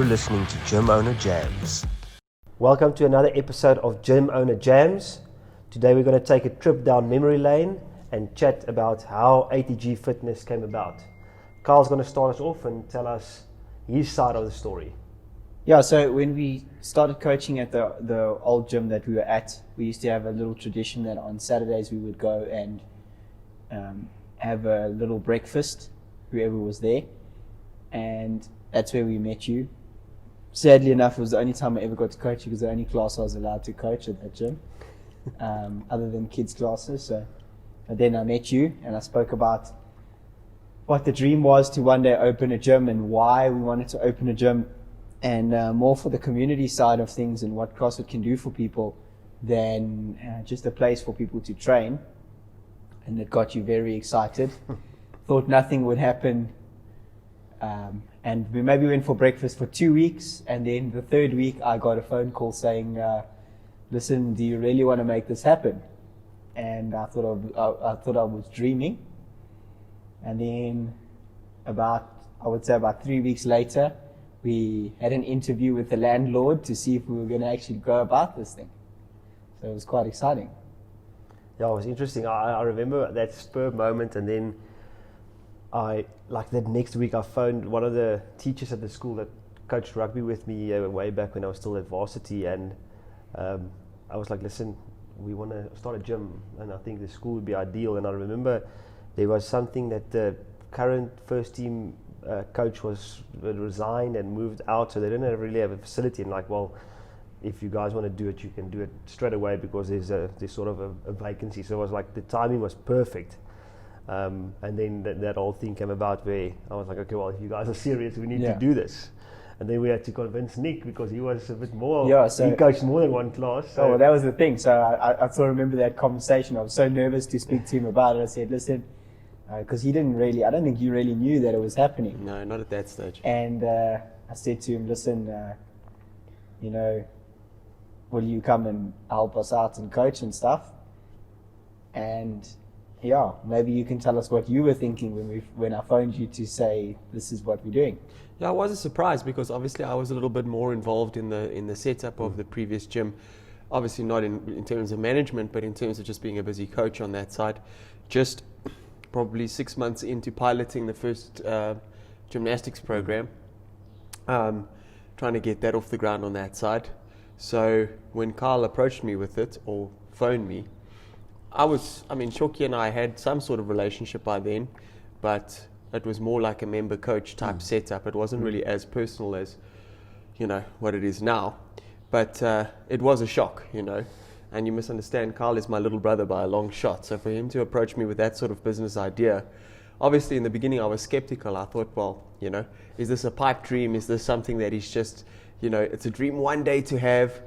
You're listening to Gym Owner Jams. Welcome to another episode of Gym Owner Jams. Today we're going to take a trip down memory lane and chat about how ATG fitness came about. Carl's going to start us off and tell us his side of the story. Yeah, so when we started coaching at the old gym that we were at, we used to have a little tradition that on Saturdays we would go and have a little breakfast, whoever was there, and that's where we met you. Sadly enough, it was the only time I ever got to coach you because the only class I was allowed to coach at that gym, other than kids' classes. And then I met you and I spoke about what the dream was to one day open a gym and why we wanted to open a gym, and more for the community side of things and what CrossFit can do for people than just a place for people to train. And it got you very excited. Thought nothing would happen. And we maybe went for breakfast for 2 weeks, and then the third week I got a phone call saying, listen, do you really want to make this happen? And I thought I was dreaming. And then I would say about 3 weeks later, we had an interview with the landlord to see if we were going to actually go about this thing. So it was quite exciting. Yeah, it was interesting. I remember that spur moment, and then that next week I phoned one of the teachers at the school that coached rugby with me way back when I was still at varsity, and I was like, listen, we want to start a gym and I think the school would be ideal. And I remember there was something that the current first team coach was resigned and moved out, so they didn't really have a facility, and like, well, if you guys want to do it, you can do it straight away because there's sort of a vacancy. So it was like the timing was perfect. And then that whole thing came about where I was like, okay, well, if you guys are serious, we need to do this. And then we had to convince Nick because he was a bit more, he coached more than one class. So. Oh, well, that was the thing. So I still remember that conversation. I was so nervous to speak to him about it. I said, listen, because I don't think you really knew that it was happening. No, not at that stage. And I said to him, listen, will you come and help us out and coach and stuff? And yeah, maybe you can tell us what you were thinking when I phoned you to say this is what we're doing. Yeah, I was surprised because obviously I was a little bit more involved in the setup of the previous gym. Obviously not in terms of management, but in terms of just being a busy coach on that side. Just probably 6 months into piloting the first gymnastics program, trying to get that off the ground on that side. So when Carl approached me with it or phoned me, Shoki and I had some sort of relationship by then, but it was more like a member coach type setup. It wasn't really as personal as, what it is now. But it was a shock, and you must understand, Carl is my little brother by a long shot. So for him to approach me with that sort of business idea, obviously in the beginning I was skeptical. I thought, well, is this a pipe dream? Is this something that is just, it's a dream one day to have?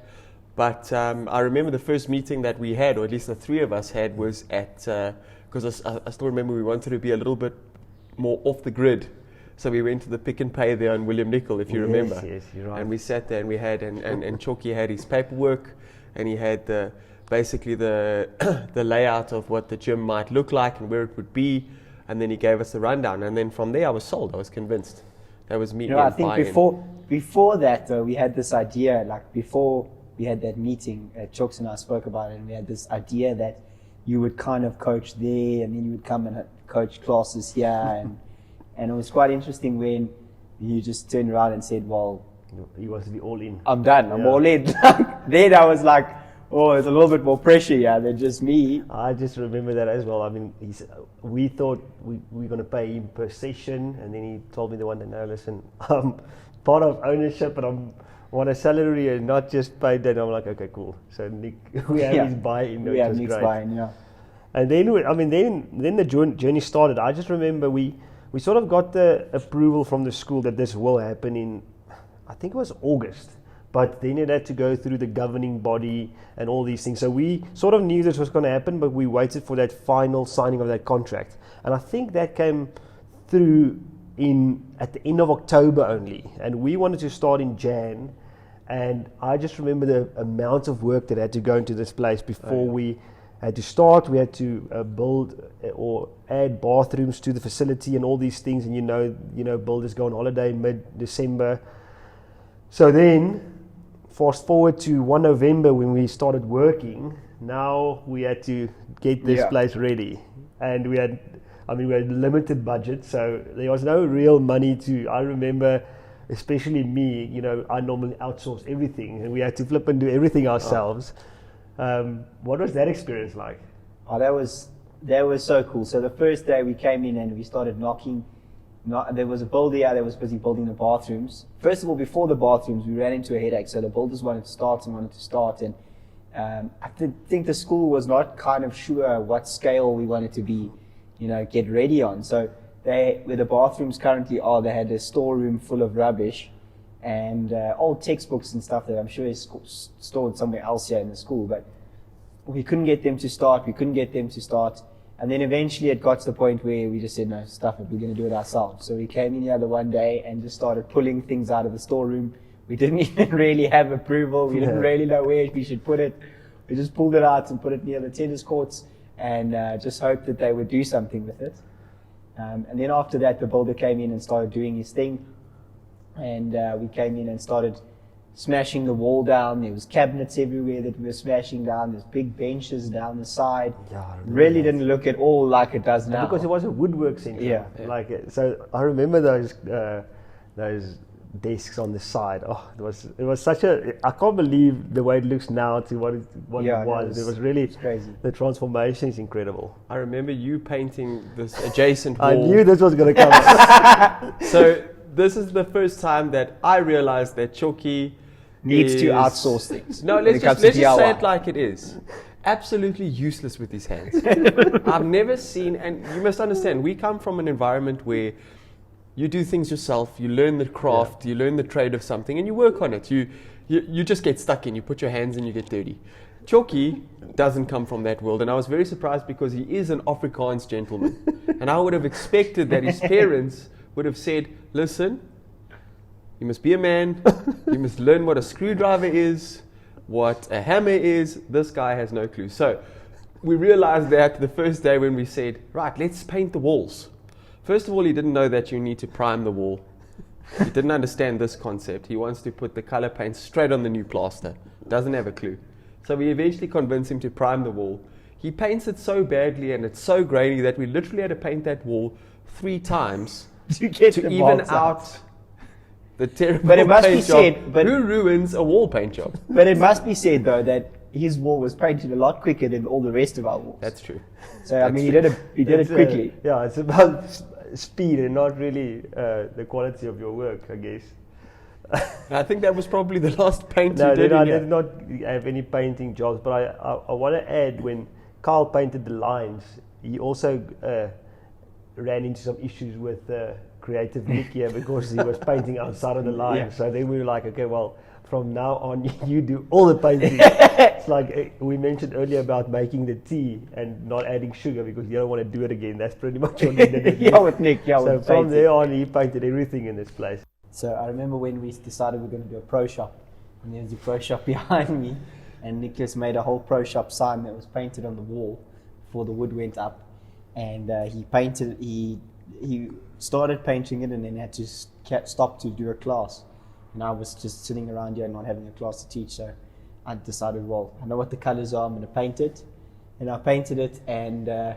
But I remember the first meeting that we had, or at least the three of us had, was at, because I still remember we wanted to be a little bit more off the grid. So we went to the Pick and Pay there on William Nicol, if you remember. Yes, you're right. And we sat there and we had, and Chalky had his paperwork, and he had basically the layout of what the gym might look like and where it would be, and then he gave us the rundown. And then from there I was sold, I was convinced. That was me. I think before that, we had this idea, like before we had that meeting, Chalks and I spoke about it, and we had this idea that you would kind of coach there, and then you would come and coach classes here, and it was quite interesting when you just turned around and said, well, he wants to be all in. I'm done, I'm all in. Then I was like, oh, there's a little bit more pressure here than just me. I just remember that as well. I mean, we thought we were going to pay him per session, and then he told me the one day, no, listen, I'm part of ownership, but I want a salary and not just paid. Then I'm like, okay, cool. So Nick, we have his buy-in. We have Nick's buy-in, yeah. And then the journey started. I just remember we sort of got the approval from the school that this will happen in, I think it was August. But then it had to go through the governing body and all these things. So we sort of knew this was going to happen, but we waited for that final signing of that contract. And I think that came through at the end of October only. And we wanted to start in Jan. And I just remember the amount of work that had to go into this place before we had to start. We had to build or add bathrooms to the facility and all these things. And builders go on holiday in mid-December. So then, fast forward to 1 November when we started working. Now we had to get this place ready, and we had limited budget, so there was no real money to. I remember, especially me, I normally outsource everything, and we had to flip and do everything ourselves. What was that experience like? Oh, that was so cool. So the first day we came in and we started knocking. There was a builder that was busy building the bathrooms. First of all, before the bathrooms, we ran into a headache. So the builders wanted to start, and I think the school was not kind of sure what scale we wanted to be, get ready on. So where the bathrooms currently are, they had a storeroom full of rubbish and old textbooks and stuff that I'm sure is stored somewhere else here in the school. But we couldn't get them to start. And then eventually it got to the point where we just said, no, stuff it, we're going to do it ourselves. So we came in here the one day and just started pulling things out of the storeroom. We didn't even really have approval. We didn't really know where we should put it. We just pulled it out and put it near the tennis courts and just hoped that they would do something with it. And then after that, the builder came in and started doing his thing. And we came in and started smashing the wall down. There was cabinets everywhere that we were smashing down. There's big benches down the side. Really didn't look at all like it does now. Because it was a woodwork center. Yeah. So I remember those desks on the side. Oh, it was such a. I can't believe the way it looks now to what it was. It was really crazy. The transformation is incredible. I remember you painting this adjacent wall. I knew this was going to come. So this is the first time that I realized that Choki needs to outsource things. No, let's just say it like it is. Absolutely useless with his hands. I've never seen, and you must understand, we come from an environment where you do things yourself, you learn the craft, you learn the trade of something, and you work on it. You just get stuck in, you put your hands in, you get dirty. Choki doesn't come from that world, and I was very surprised because he is an Afrikaans gentleman. And I would have expected that his parents would have said, listen, you must be a man, you must learn what a screwdriver is, what a hammer is. This guy has no clue. So we realized that the first day when we said, right, let's paint the walls. First of all, he didn't know that you need to prime the wall. He didn't understand this concept. He wants to put the color paint straight on the new plaster. Doesn't have a clue. So we eventually convinced him to prime the wall. He paints it so badly and it's so grainy that we literally had to paint that wall 3 times to even out the terrible but it must paint be said, job. but who ruins a wall paint job? But it must be said though that his wall was painted a lot quicker than all the rest of our walls. That's true. So I mean, he did it quickly. It's about speed and not really the quality of your work, I guess. I think that was probably the last paint No, you did. I did not have any painting jobs, but I want to add, when Carl painted the lines, he also ran into some issues with creative Nick here because he was painting outside of the line. Yeah. So then we were like, okay, well, from now on you do all the painting. It's like we mentioned earlier about making the tea and not adding sugar because you don't want to do it again. That's pretty much what he did. With Nick. So from there on, he painted everything in this place. So I remember when we decided we're going to do a pro shop, and there's a pro shop behind me, and Nicholas made a whole pro shop sign that was painted on the wall before the wood went up, and he started painting it and then had to stop to do a class. And I was just sitting around here and not having a class to teach, so I decided, well, I know what the colors are, I'm going to paint it. And I painted it, and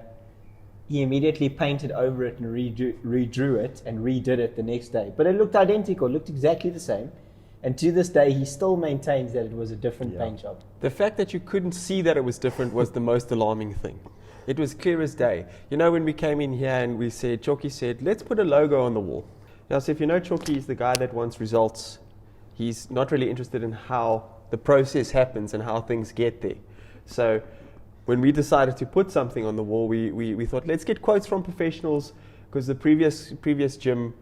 he immediately painted over it and redrew it and redid it the next day. But it looked identical, it looked exactly the same. And to this day, he still maintains that it was a different paint job. The fact that you couldn't see that it was different was the most alarming thing. It was clear as day. You know, when we came in here and we said, Choki said, let's put a logo on the wall. Now, so if you know Choki is the guy that wants results. He's not really interested in how the process happens and how things get there. So when we decided to put something on the wall, we thought, let's get quotes from professionals, because the previous gym,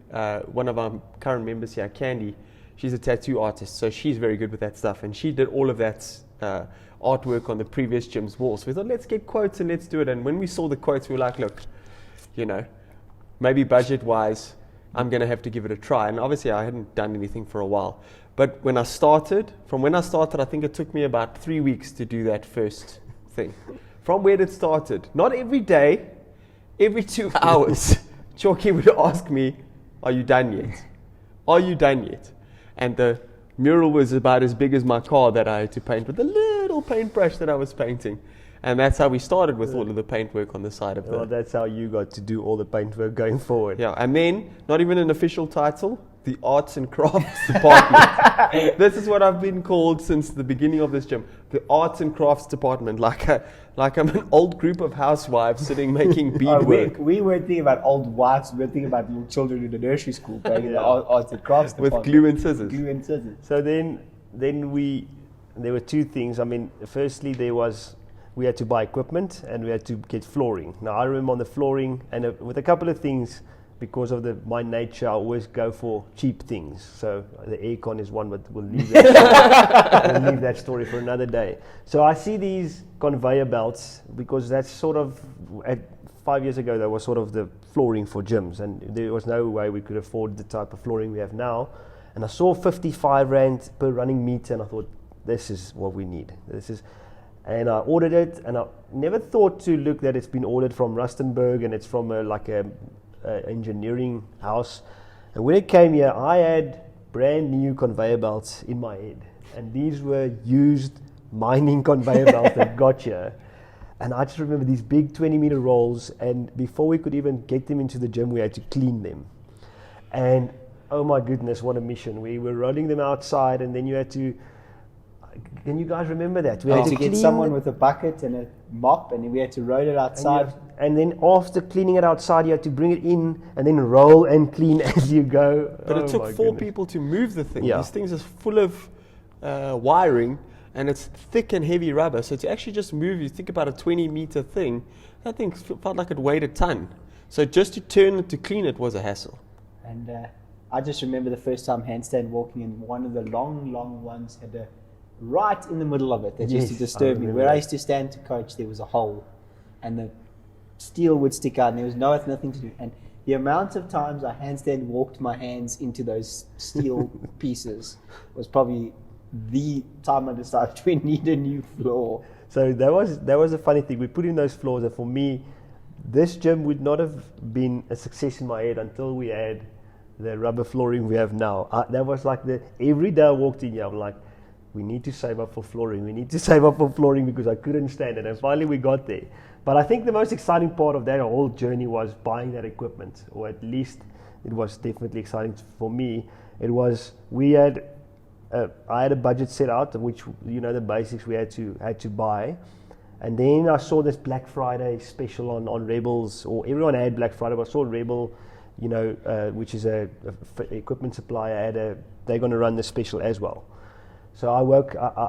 one of our current members here, Candy, she's a tattoo artist, so she's very good with that stuff, and she did all of that artwork on the previous gym's walls. So we thought, let's get quotes and let's do it. And when we saw the quotes, we were like, look, you know, maybe budget-wise, I'm going to have to give it a try. And obviously, I hadn't done anything for a while. But when I started, I think it took me about 3 weeks to do that first thing. From where it started, not every day, every 2 hours, Choki would ask me, are you done yet? Are you done yet? And the mural was about as big as my car that I had to paint with a little paintbrush that I was painting. And that's how we started with all of the paintwork on the side of Well, the... that's how you got to do all the paintwork going forward. Yeah, and then, not even an official title, the Arts and Crafts Department. This is what I've been called since the beginning of this gym. The Arts and Crafts Department, like I'm an old group of housewives sitting making beadwork. We weren't thinking about old wives, we were thinking about little children in the nursery school playing in the arts and crafts With department. glue and scissors. Glue and scissors. So then there were two things. I mean, firstly, we had to buy equipment and we had to get flooring. Now, I remember on the flooring, and with a couple of things, because of my nature, I always go for cheap things. So the aircon is one, but we'll leave that story for another day. So I see these conveyor belts, because that's sort of, 5 years ago, that was sort of the flooring for gyms, and there was no way we could afford the type of flooring we have now. And I saw 55 Rand per running meter, and I thought, this is what we need. And I ordered it, and I never thought to look that it's been ordered from Rustenburg, and it's from a engineering house. And when it came here, I had brand new conveyor belts in my head, and these were used mining conveyor belts that got here. And I just remember these big 20-meter rolls, and before we could even get them into the gym, we had to clean them. And oh my goodness, what a mission. We were rolling them outside, and then you had to... Can you guys remember that? We had to get clean someone with a bucket and a mop, and then we had to roll it outside. And then after cleaning it outside, you had to bring it in and then roll and clean as you go. But it took 4 people to move the thing. Yeah. This thing is full of wiring, and it's thick and heavy rubber. So to actually just move, you think about a 20-meter thing, that thing felt like it weighed a ton. So just to turn it, to clean it, was a hassle. And I just remember the first time handstand walking, and one of the long ones had right in the middle of it that used to disturb me. Where I used to stand to coach, there was a hole, and the steel would stick out, and there was nothing to do. And the amount of times I handstand walked my hands into those steel pieces was probably the time I decided we need a new floor. So that was a funny thing. We put in those floors, and for me, this gym would not have been a success in my head until we had the rubber flooring we have now. That was like every day I walked in here, I'm like, we need to save up for flooring. We need to save up for flooring, because I couldn't stand it. And finally we got there. But I think the most exciting part of that whole journey was buying that equipment, or at least it was definitely exciting for me. It was, I had a budget set out, which, the basics we had to buy. And then I saw this Black Friday special on Rebels, or everyone had Black Friday, but I saw Rebel, which is a equipment supplier, they're going to run this special as well. So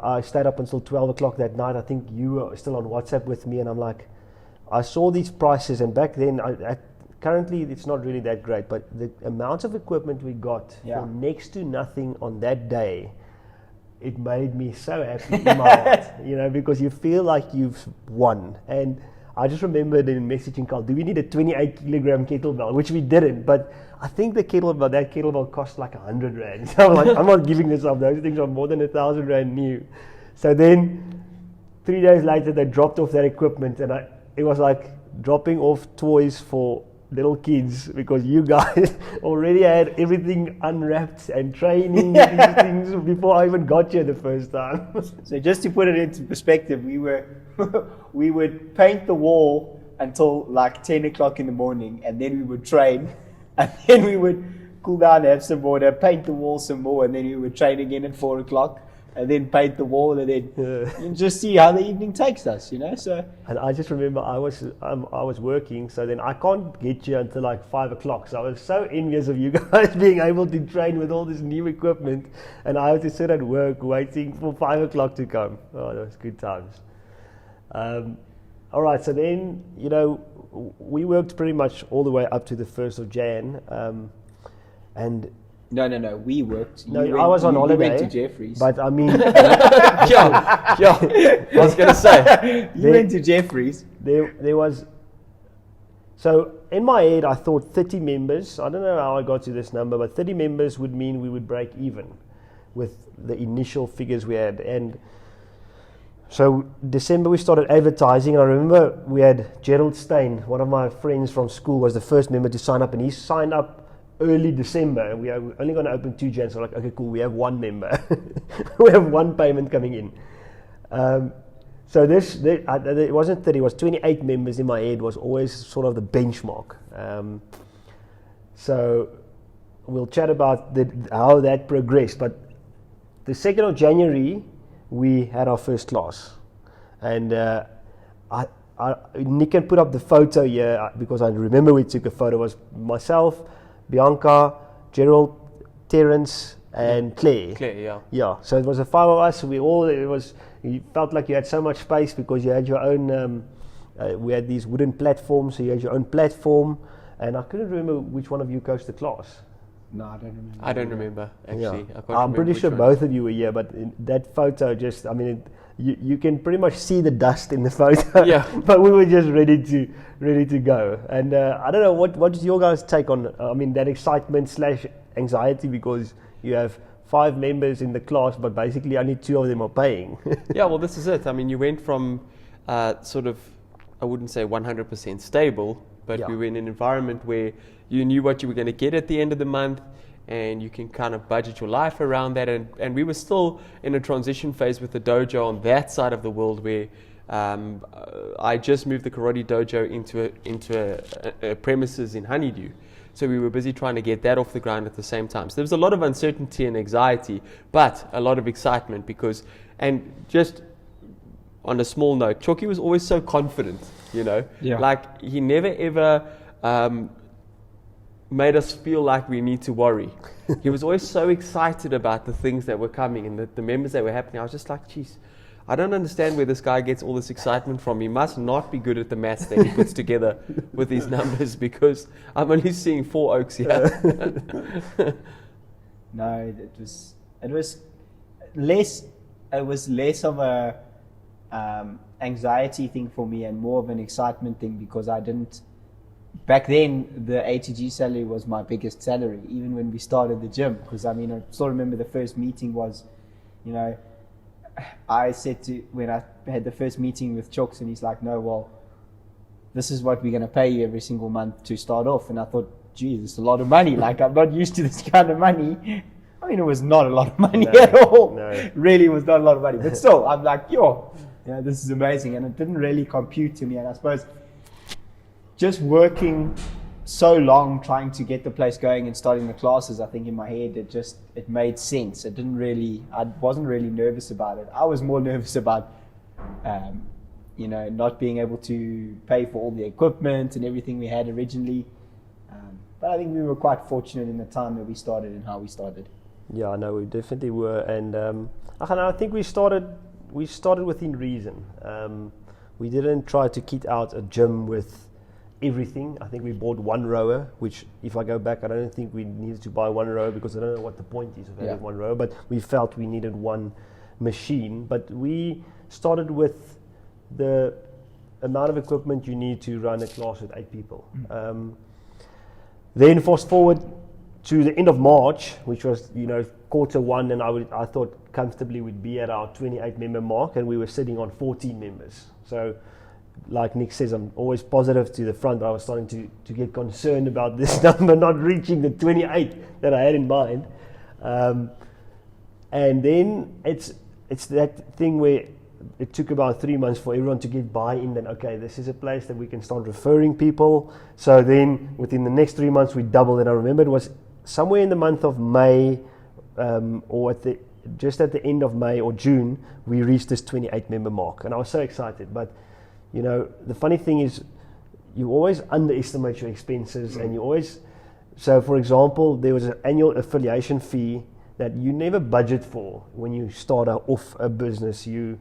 I stayed up until 12 o'clock that night. I think you were still on WhatsApp with me, and I'm like, I saw these prices, and back then, currently it's not really that great, but the amount of equipment we got for next to nothing on that day, it made me so happy in my heart, because you feel like you've won. And I just remembered in messaging Carl, do we need a 28 kilogram kettlebell? Which we didn't, but I think that kettlebell cost like 100 Rand. So I'm like, I'm not giving this up. Those things are more than 1,000 Rand new. So then 3 days later, they dropped off that equipment, and it was like dropping off toys for little kids, because you guys already had everything unwrapped and training these things before I even got here the first time. So just to put it into perspective, we would paint the wall until like 10 o'clock in the morning, and then we would train, and then we would cool down, have some water, paint the wall some more, and then we would train again at 4 o'clock, and then paint the wall, and then you just see how the evening takes us, So. And I just remember I was working, so then I can't get you until like 5 o'clock. So I was so envious of you guys being able to train with all this new equipment, and I had to sit at work waiting for 5 o'clock to come. Oh, that was good times. All right, so then we worked pretty much all the way up to the 1st of Jan, and. No. We worked. I was on holiday. You went to Jeffrey's. But I mean, yeah. I was going to say. You went to Jeffrey's. There was. So in my head, I thought 30 members. I don't know how I got to this number, but 30 members would mean we would break even with the initial figures we had. And so December we started advertising. And I remember we had Gerald Stein, one of my friends from school, was the first member to sign up, and he signed up early December, we are only going to open 2 Jans. So like, okay, cool, we have 1 member. We have 1 payment coming in. So it wasn't 30, it was 28 members in my head was always sort of the benchmark. So we'll chat about how that progressed. But the 2nd of January, we had our first class. And Nick can put up the photo here because I remember we took a photo. It was myself, Bianca, Gerald, Terence, and Claire. Claire, Yeah, so it was the 5 of us. You felt like you had so much space because you had your own, we had these wooden platforms, so you had your own platform. And I couldn't remember which one of you coached the class. No, I don't remember. I don't remember, actually. Yeah. I'm pretty sure both of you were here, but that photo just, I mean, you can pretty much see the dust in the photo. Yeah. But we were just ready to go. And I don't know, what is your guys' take on, that excitement / anxiety, because you have 5 members in the class, but basically only 2 of them are paying. Yeah, well, this is it. I mean, you went from sort of, I wouldn't say 100% stable, but we were in an environment where you knew what you were going to get at the end of the month, and you can kind of budget your life around that. And we were still in a transition phase with the dojo on that side of the world, where I just moved the karate dojo into a premises in Honeydew. So we were busy trying to get that off the ground at the same time. So there was a lot of uncertainty and anxiety, but a lot of excitement because, and just on a small note, Choki was always so confident, you know, like he never ever made us feel like we need to worry. He was always so excited about the things that were coming and the members that were happening. I was just like, geez, I don't understand where this guy gets all this excitement from. He must not be good at the maths that he puts together with these numbers, because I'm only seeing 4 oaks here. No, it was less of a anxiety thing for me and more of an excitement thing, because I didn't. Back then, the ATG salary was my biggest salary, even when we started the gym. Because I still remember the first meeting was, you know, I said when I had the first meeting with Chooks, and he's like, no, well, this is what we're going to pay you every single month to start off. And I thought, geez, it's a lot of money. Like, I'm not used to this kind of money. I mean, it was not a lot of money at all. No. Really, it was not a lot of money. But still, I'm like, this is amazing. And it didn't really compute to me. And I suppose just working so long trying to get the place going and starting the classes, I think in my head it made sense. I wasn't really nervous about it. I was more nervous about not being able to pay for all the equipment and everything we had originally. But I think we were quite fortunate in the time that we started and how we started. Yeah, no, we definitely were. And I think we started within reason. We didn't try to kit out a gym with everything. I think we bought 1 rower, which if I go back, I don't think we needed to buy 1 rower, because I don't know what the point is of having 1 rower, but we felt we needed 1 machine. But we started with the amount of equipment you need to run a class with 8 people. Then fast forward to the end of March, which was, Q1, and I thought comfortably we'd be at our 28 member mark, and we were sitting on 14 members. So like Nick says, I'm always positive to the front, but I was starting to get concerned about this number not reaching the 28 that I had in mind. And then it's that thing where it took about 3 months for everyone to get buy-in, then okay, this is a place that we can start referring people. So then within the next 3 months we doubled, and I remember it was somewhere in the month of May, or just at the end of May or June, we reached this 28 member mark, and I was so excited. But the funny thing is, you always underestimate your expenses, and you always. So, for example, there was an annual affiliation fee that you never budget for when you start off a business. You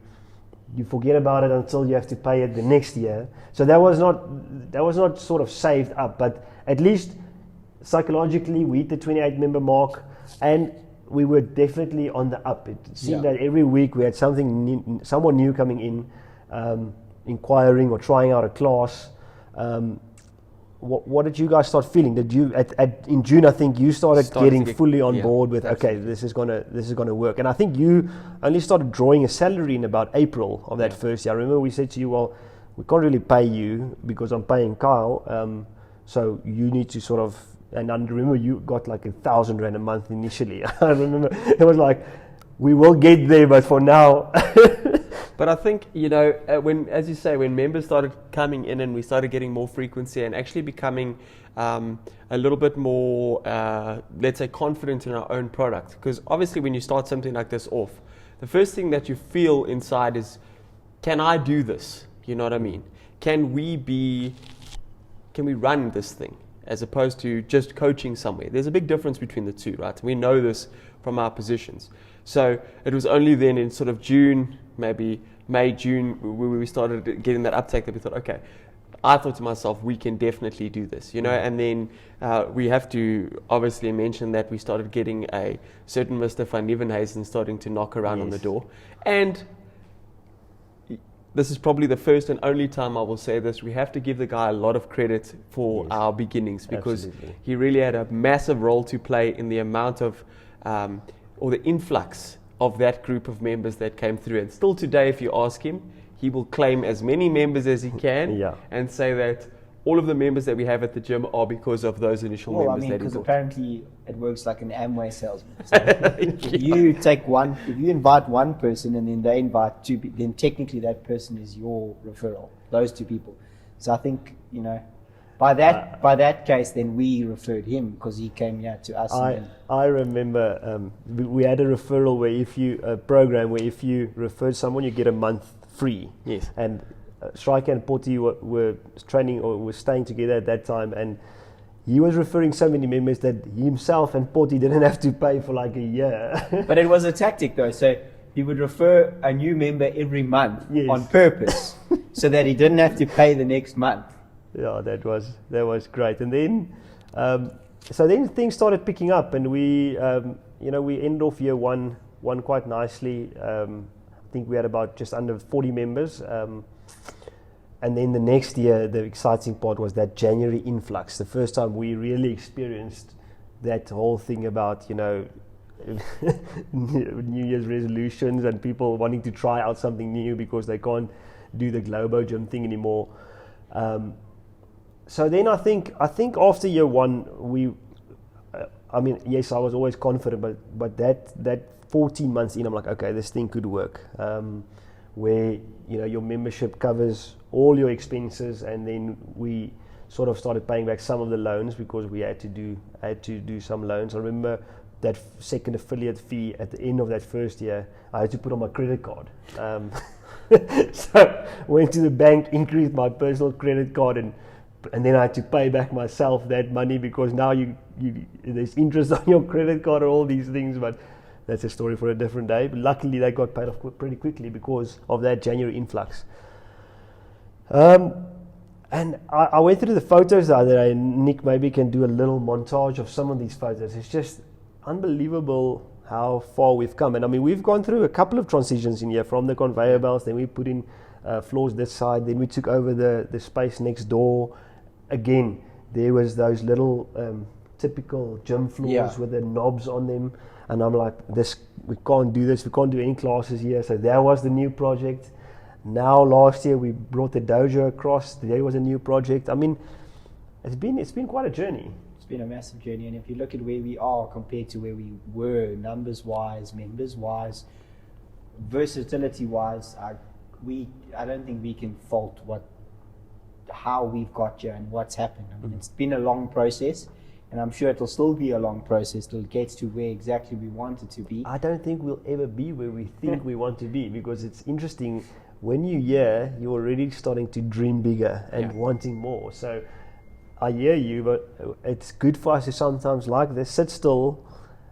forget about it until you have to pay it the next year. So that was not sort of saved up, but at least psychologically we hit the 28 member mark, and we were definitely on the up. It seemed that every week we had someone new coming in. Inquiring or trying out a class. What did you guys start feeling? Did you in June? I think you started getting fully on board with absolutely. Okay, this is gonna work. And I think you only started drawing a salary in about April of that first year. I remember we said to you, well, we can't really pay you because I'm paying Kyle. So you need to sort of And I remember you got like 1,000 rand a month initially. I remember it was like, we will get there, but for now. But I think, when, as you say, when members started coming in and we started getting more frequency and actually becoming a little bit more, let's say, confident in our own product. Because obviously when you start something like this off, the first thing that you feel inside is, can I do this? You know what I mean? Can we run this thing? As opposed to just coaching somewhere. There's a big difference between the two, right? We know this from our positions. So it was only then in sort of June, maybe May, June, where we started getting that uptake that we thought, okay, I thought to myself, we can definitely do this, and then we have to obviously mention that we started getting a certain Mr. Van Nieuwenhuizen starting to knock around on the door. And this is probably the first and only time I will say this. We have to give the guy a lot of credit for our beginnings, because he really had a massive role to play in the amount of, or the influx of that group of members that came through. And still today, if you ask him, he will claim as many members as he can and say that all of the members that we have at the gym are because of those initial members that he because brought. apparently it works like an Amway salesman. So if you invite one person and then they invite two, then technically that person is your referral, those two people. So I think, by that case, then we referred him because he came here to us. I remember we had a referral where program where if you referred someone, you get a month free. Yes. And Striker and Potty were training or were staying together at that time, and he was referring so many members that himself and Potty didn't have to pay for like a year. But it was a tactic though, so he would refer a new member every month on purpose so that he didn't have to pay the next month. Yeah, that was great. And then so then things started picking up, and we we ended off year one quite nicely. I think we had about just under 40 members. And then the next year, the exciting part was that January influx. The first time we really experienced that whole thing about, New Year's resolutions and people wanting to try out something new because they can't do the Globo Gym thing anymore. So then I think after year one, yes, I was always confident, but that 14 months in, I'm like, okay, this thing could work. Where your membership covers all your expenses, and then we sort of started paying back some of the loans because we had to do some loans. I remember that second affiliate fee at the end of that first year, I had to put on my credit card. So went to the bank, increased my personal credit card, and then I had to pay back myself that money because now you there's interest on your credit card and all these things, but that's a story for a different day. But luckily, they got paid off pretty quickly because of that January influx. And I went through the photos the other day, and Nick maybe can do a little montage of some of these photos. It's just unbelievable how far we've come. And I mean, we've gone through a couple of transitions in here, from the conveyor belts, then we put in floors this side, then we took over the space next door. Again, there was those little typical gym floors with the knobs on them. And I'm like, we can't do this. We can't do any classes here. So that was the new project. Now last year we brought the dojo across. There was a new project. I mean, it's been quite a journey. It's been a massive journey. And if you look at where we are compared to where we were, numbers wise, members wise, versatility wise, I don't think we can fault how we've got here and what's happened. I mean, it's been a long process. And I'm sure it'll still be a long process till it gets to where exactly we want it to be. I don't think we'll ever be where we think we want to be, because it's interesting, when you're here, you're already starting to dream bigger and wanting more. So I hear you, but it's good for us to sometimes like this, sit still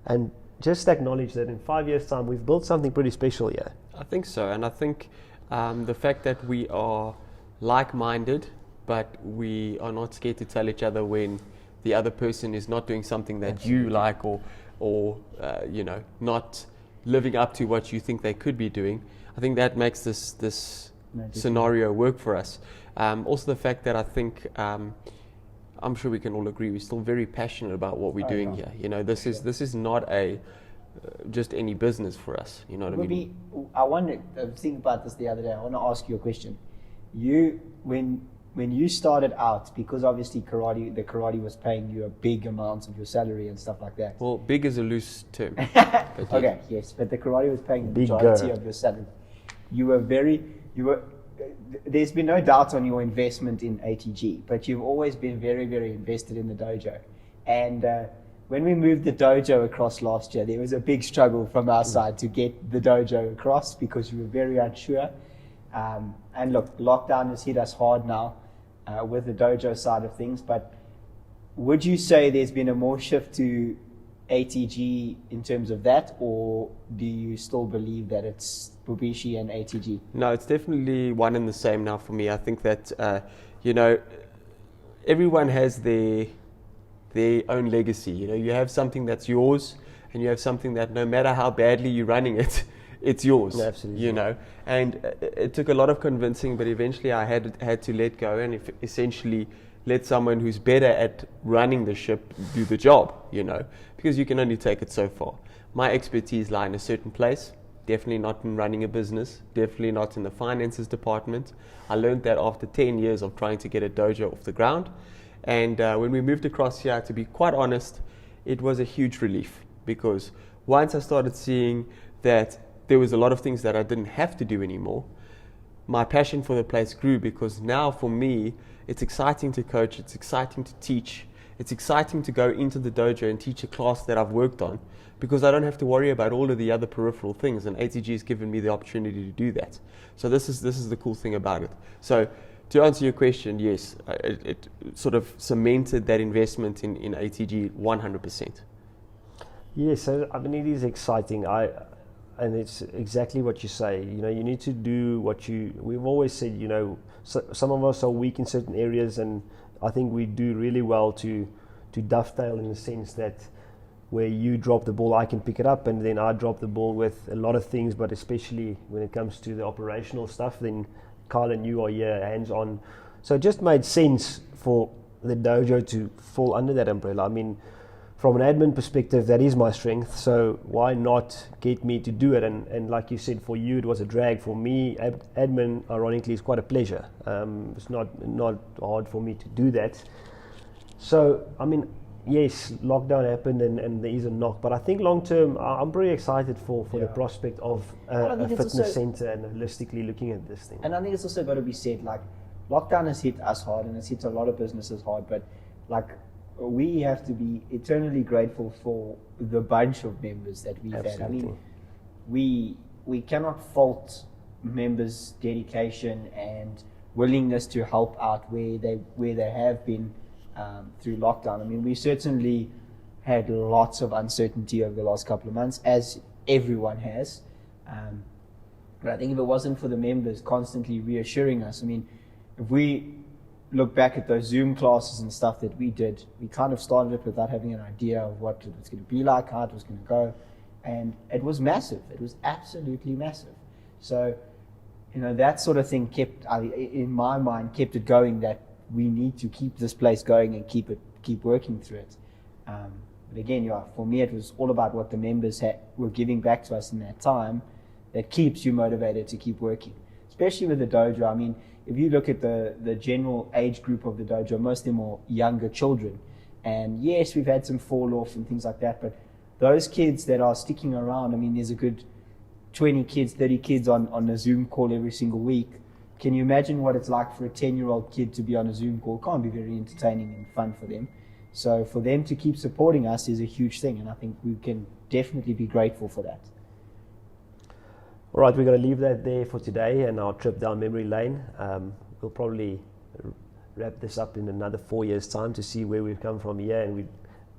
and just acknowledge that in 5 years' time, we've built something pretty special here. I think so. And I think the fact that we are like-minded, but we are not scared to tell each other when the other person is not doing something that you like, or not living up to what you think they could be doing. I think that makes this scenario work for us. Also the fact that I think, I'm sure we can all agree, we're still very passionate about what we're doing here. This is not just any business for us. You know what I mean? I wanted to think about this the other day. I want to ask you a question. When when you started out, because obviously the karate was paying you a big amount of your salary and stuff like that. Well, big is a loose term. But Okay, yes, but the karate was paying the Bigger. majority of your salary. There's been no doubt on your investment in ATG, but you've always been very, very invested in the dojo. And when we moved the dojo across last year, there was a big struggle from our side to get the dojo across because we were very unsure. And look, lockdown has hit us hard now with the dojo side of things, but would you say there's been a more shift to ATG in terms of that, or do you still believe that it's Bubishi and ATG? No, it's definitely one and the same now for me. I think that, everyone has their own legacy. You have something that's yours, and you have something that no matter how badly you're running it, it's yours. Absolutely. And it took a lot of convincing, but eventually I had to let go and essentially let someone who's better at running the ship do the job, because you can only take it so far. My expertise lie in a certain place, definitely not in running a business, definitely not in the finances department. I learned that after 10 years of trying to get a dojo off the ground. And when we moved across here, to be quite honest, it was a huge relief, because once I started seeing that there was a lot of things that I didn't have to do anymore, my passion for the place grew, because now for me, it's exciting to coach, it's exciting to teach, it's exciting to go into the dojo and teach a class that I've worked on, because I don't have to worry about all of the other peripheral things, and ATG has given me the opportunity to do that. So this is the cool thing about it. So to answer your question, yes, it sort of cemented that investment in ATG 100%. Yes, it is exciting. And it's exactly what you say. You need to do we've always said, some of us are weak in certain areas, and I think we do really well to dovetail, in the sense that where you drop the ball, I can pick it up, and then I drop the ball with a lot of things, but especially when it comes to the operational stuff, then Kyle and you are here hands-on. So it just made sense for the dojo to fall under that umbrella. I mean, from an admin perspective, that is my strength, so why not get me to do it? And like you said, for you it was a drag. For me, admin, ironically, is quite a pleasure. It's not hard for me to do that. So, I mean, yes, lockdown happened and there is a knock, but I think long term, I'm very excited for the prospect of a fitness center and holistically looking at this thing. And I think it's also got to be said, like, lockdown has hit us hard, and it's hit a lot of businesses hard, but like, we have to be eternally grateful for the bunch of members that we've had. I mean, we cannot fault members' dedication and willingness to help out where they have been through lockdown. I mean, we certainly had lots of uncertainty over the last couple of months, as everyone has. But I think if it wasn't for the members constantly reassuring us, I mean, if we look back at those Zoom classes and stuff that we did, we kind of started it without having an idea of what it was going to be like, how it was going to go, and it was massive. It was absolutely massive. So, that sort of thing in my mind, kept it going, that we need to keep this place going and keep working through it. But again, for me, it was all about what the members were giving back to us in that time that keeps you motivated to keep working, especially with the dojo. I mean, if you look at the general age group of the dojo, most of them are younger children. And yes, we've had some fall off and things like that, but those kids that are sticking around, I mean, there's a good 20 kids, 30 kids on a Zoom call every single week. Can you imagine what it's like for a 10-year-old kid to be on a Zoom call? It can't be very entertaining and fun for them. So for them to keep supporting us is a huge thing, and I think we can definitely be grateful for that. All right, we're going to leave that there for today and our trip down memory lane. We'll probably wrap this up in another 4 years' time to see where we've come from here, and we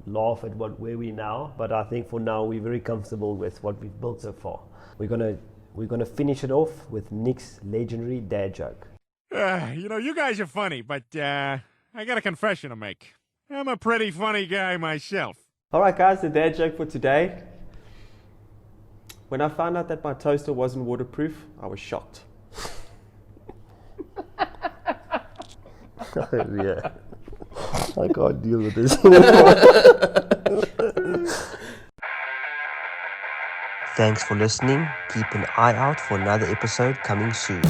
laugh at where we're now. But I think for now we're very comfortable with what we've built so far. We're gonna finish it off with Nick's legendary dad joke. You guys are funny, but I got a confession to make. I'm a pretty funny guy myself. All right, guys, the dad joke for today. When I found out that my toaster wasn't waterproof, I was shocked. Yeah, I can't deal with this. Thanks for listening. Keep an eye out for another episode coming soon.